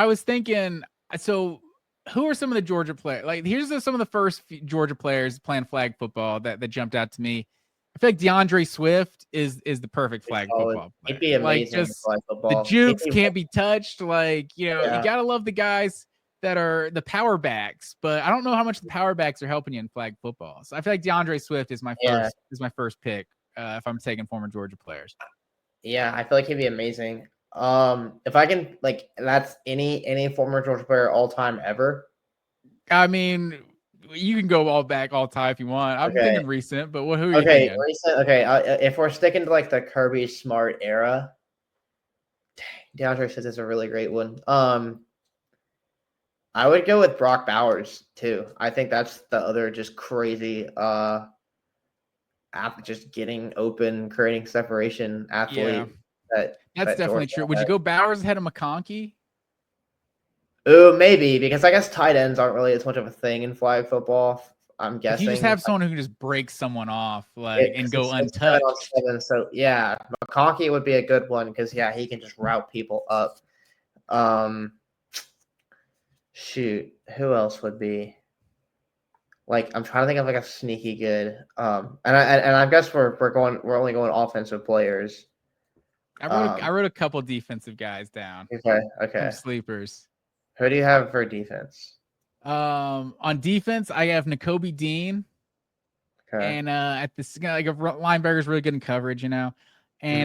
I was thinking, so who are some of the Georgia players? Like, here's some of the first Georgia players playing flag football that jumped out to me. I feel like DeAndre Swift is the perfect flag football player. He'd be Like, amazing in just flag the football. jukes can't be touched. Like, you Yeah. gotta love the guys that are the power backs, but I don't know how much the power backs are helping you in flag football. So I feel like DeAndre Swift is my first pick if I'm taking former Georgia players. Yeah, I feel like he'd be amazing. If I can, like, that's any former Georgia player all time ever. I mean, you can go all time if you want. I'm thinking recent, but who are you thinking? Recent. Okay, if we're sticking to like the Kirby Smart era, DeAndre says it's a really great one. I would go with Brock Bowers too. I think that's the other just crazy just getting open, creating separation athlete. Yeah. That's definitely true. Would you go Bowers ahead of McConkey? Oh, maybe, because I guess tight ends aren't really as much of a thing in flag football. I'm guessing. You just have someone who can just break someone off and go untouched. 7-on-7, so yeah, McConkey would be a good one because he can just route people up. Shoot, who else would be? Like, I'm trying to think of like a sneaky good. And I guess we're only going offensive players. I wrote a couple defensive guys down. Okay. Some sleepers. Who do you have for defense? On defense, I have Nakobe Dean. Okay. And at the like a linebacker's really good in coverage, And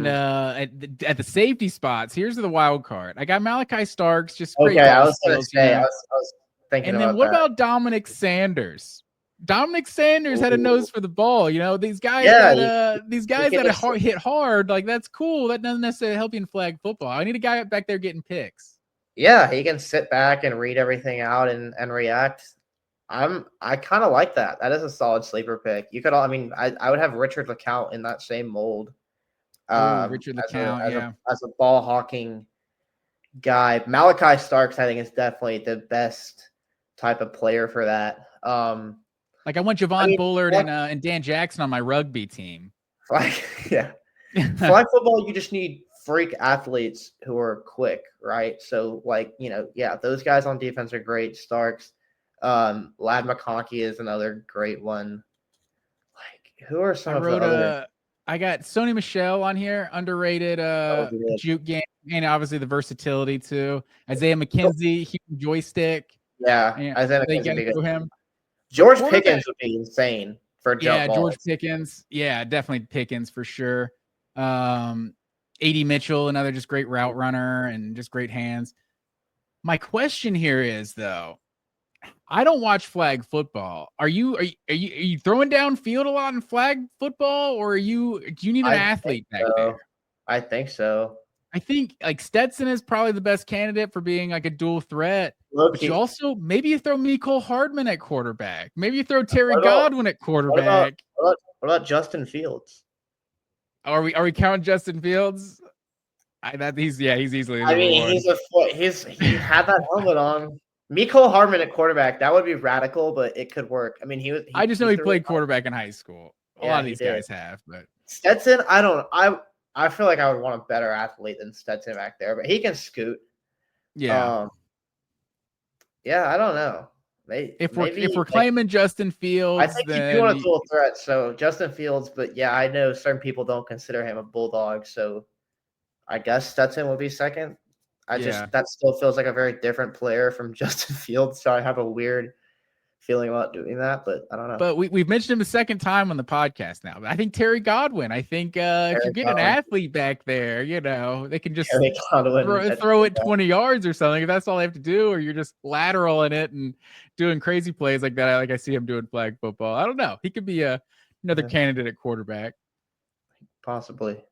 at the safety spots, here's the wild card. I got Malachi Starks, just great. Okay, I was going to say, I was thinking about that. And then what about Dominic Sanders? Dominic Sanders had a nose for the ball. These guys that hit hard, like, that's cool. That doesn't necessarily help you in flag football. I need a guy back there getting picks. Yeah, he can sit back and read everything out and react. I kind of like that. That is a solid sleeper pick. You could, I would have Richard LeCount in that same mold. Richard LeCount, as a ball hawking guy. Malachi Starks, I think, is definitely the best type of player for that. Like, I want Javon Bullard and Dan Jackson on my rugby team. Yeah. Flag football, you just need freak athletes who are quick, right? So, those guys on defense are great. Starks. Lad McConkey is another great one. Like, who are some of the other? I got Sony Michel on here, underrated juke game, and obviously the versatility too. Isaiah McKenzie, huge joystick. Yeah, Isaiah McKenzie through him. George Pickens would be insane for jump balls. George Pickens. Yeah, definitely Pickens for sure. A.D. Mitchell, another just great route runner and just great hands. My question here is, though, I don't watch flag football. Are you throwing downfield a lot in flag football, or do you need an athlete back there? I think so. I think like Stetson is probably the best candidate for being like a dual threat. But you also maybe you throw Mecole Hardman at quarterback. Maybe you throw Terry Godwin at quarterback. What about Justin Fields? Are we counting Justin Fields? He's easily. He had that helmet on. Mecole Hardman at quarterback, that would be radical, but it could work. I mean, I just know he played quarterback in high school. A lot of these guys have, but Stetson, I feel like I would want a better athlete than Stetson back there, but he can scoot. Yeah. I don't know. If we're claiming Justin Fields, I think you do want a dual threat. So Justin Fields, but yeah, I know certain people don't consider him a Bulldog, so I guess Stetson would be second. That still feels like a very different player from Justin Fields, so I have a weird feeling about doing that, but I don't know. But we've mentioned him a second time on the podcast now. But I think Terry Godwin. I think if you get an athlete back there, they can just throw it 20 yards or something. If that's all they have to do, or you're just lateraling it and doing crazy plays like that, like I see him doing flag football. I don't know. He could be another candidate at quarterback. Possibly.